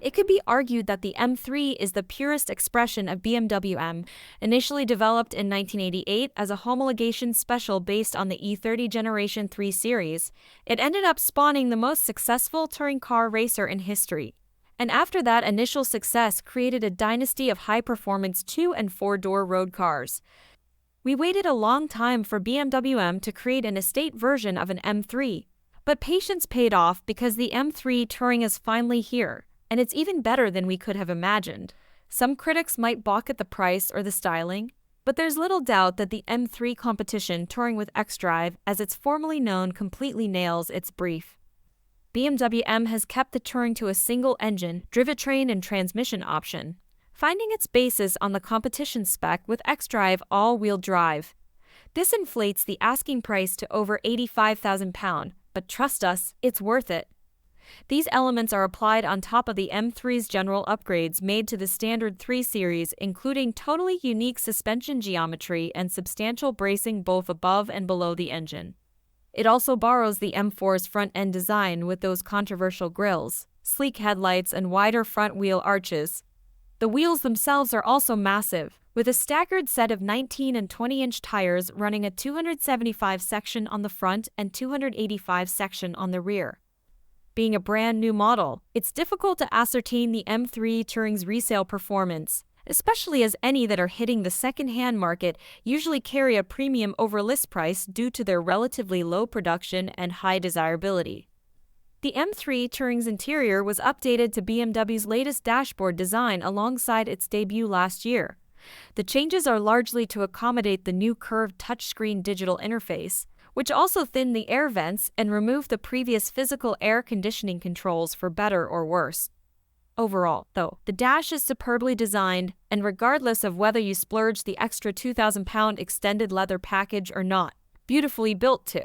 It could be argued that the M3 is the purest expression of BMW M, initially developed in 1988 as a homologation special based on the E30 Generation 3 series. It ended up spawning the most successful touring car racer in history. And after that initial success created a dynasty of high-performance 2- and 4-door road cars. We waited a long time for BMW M to create an estate version of an M3. But patience paid off because the M3 Touring is finally here, and it's even better than we could have imagined. Some critics might balk at the price or the styling, but there's little doubt that the M3 competition Touring with xDrive, as it's formally known, completely nails its brief. BMW M has kept the Touring to a single engine, drivetrain and transmission option, finding its basis on the competition spec with xDrive all-wheel drive. This inflates the asking price to over £85,000, but trust us, it's worth it. These elements are applied on top of the M3's general upgrades made to the standard 3 Series, including totally unique suspension geometry and substantial bracing both above and below the engine. It also borrows the M4's front-end design with those controversial grilles, sleek headlights, and wider front wheel arches. The wheels themselves are also massive, with a staggered set of 19 and 20-inch tires running a 275 section on the front and 285 section on the rear. Being a brand new model, it's difficult to ascertain the M3 Touring's resale performance, especially as any that are hitting the second-hand market usually carry a premium over list price due to their relatively low production and high desirability. The M3 Touring's interior was updated to BMW's latest dashboard design alongside its debut last year. The changes are largely to accommodate the new curved touchscreen digital interface, which also thinned the air vents and removed the previous physical air conditioning controls for better or worse. Overall, though, the dash is superbly designed, and regardless of whether you splurge the extra £2,000 extended leather package or not, beautifully built too.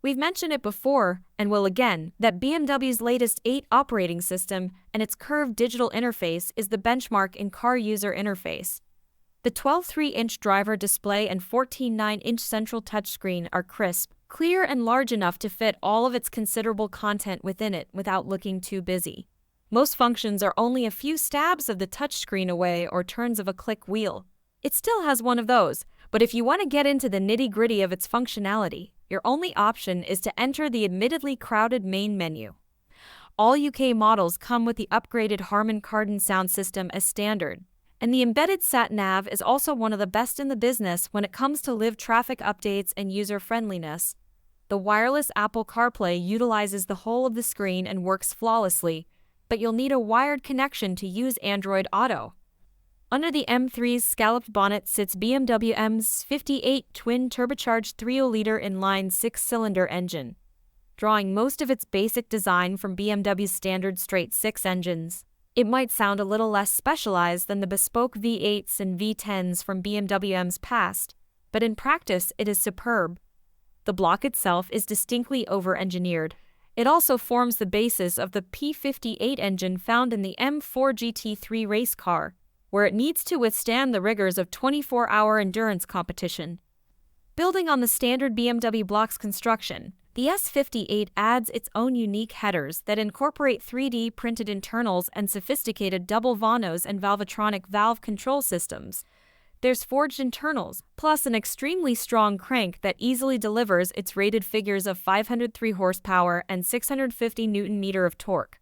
We've mentioned it before, and will again, that BMW's latest 8 operating system and its curved digital interface is the benchmark in car user interface. The 12.3-inch driver display and 14.9-inch central touchscreen are crisp, clear, and large enough to fit all of its considerable content within it without looking too busy. Most functions are only a few stabs of the touchscreen away or turns of a click wheel. It still has one of those, but if you want to get into the nitty-gritty of its functionality, your only option is to enter the admittedly crowded main menu. All UK models come with the upgraded Harman Kardon sound system as standard, and the embedded sat-nav is also one of the best in the business when it comes to live traffic updates and user-friendliness. The wireless Apple CarPlay utilizes the whole of the screen and works flawlessly, but you'll need a wired connection to use Android Auto. Under the M3's scalloped bonnet sits BMW M's 58 twin-turbocharged 3.0-liter inline 6-cylinder engine, drawing most of its basic design from BMW's standard straight-six engines. It might sound a little less specialized than the bespoke V8s and V10s from BMW M's past, but in practice it is superb. The block itself is distinctly over-engineered. It also forms the basis of the P58 engine found in the M4 GT3 race car, where it needs to withstand the rigors of 24-hour endurance competition. Building on the standard BMW block's construction, the S58 adds its own unique headers that incorporate 3D printed internals and sophisticated double Vanos and Valvetronic valve control systems. There's forged internals, plus an extremely strong crank that easily delivers its rated figures of 503 horsepower and 650 Nm of torque.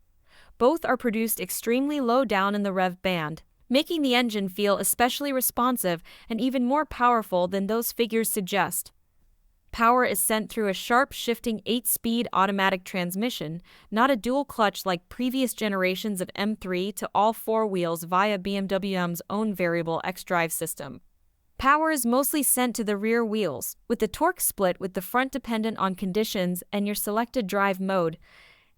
Both are produced extremely low down in the rev band, making the engine feel especially responsive and even more powerful than those figures suggest. Power is sent through a sharp shifting 8-speed automatic transmission, not a dual clutch like previous generations of M3 to all four wheels via BMW M's own variable xDrive system. Power is mostly sent to the rear wheels, with the torque split with the front dependent on conditions and your selected drive mode.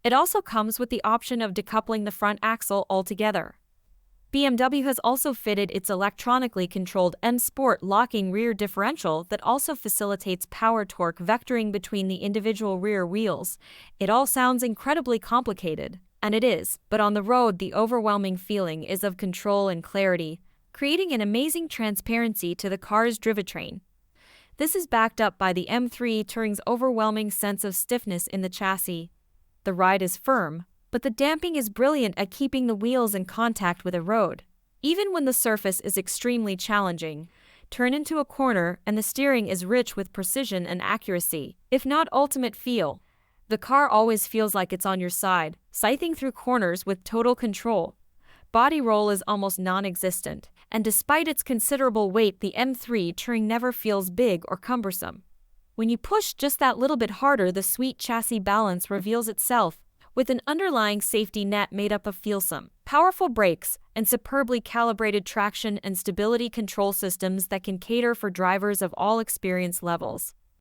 It also comes with the option of decoupling the front axle altogether. BMW has also fitted its electronically controlled M Sport locking rear differential that also facilitates power-torque vectoring between the individual rear wheels. It all sounds incredibly complicated, and it is, but on the road the overwhelming feeling is of control and clarity, creating an amazing transparency to the car's drivetrain. This is backed up by the M3 Touring's overwhelming sense of stiffness in the chassis. The ride is firm, but the damping is brilliant at keeping the wheels in contact with a road. Even when the surface is extremely challenging, turn into a corner and the steering is rich with precision and accuracy, if not ultimate feel. The car always feels like it's on your side, scything through corners with total control. Body roll is almost non-existent, and despite its considerable weight, the M3 Touring never feels big or cumbersome. When you push just that little bit harder, the sweet chassis balance reveals itself, with an underlying safety net made up of feelsome, powerful brakes, and superbly calibrated traction and stability control systems that can cater for drivers of all experience levels.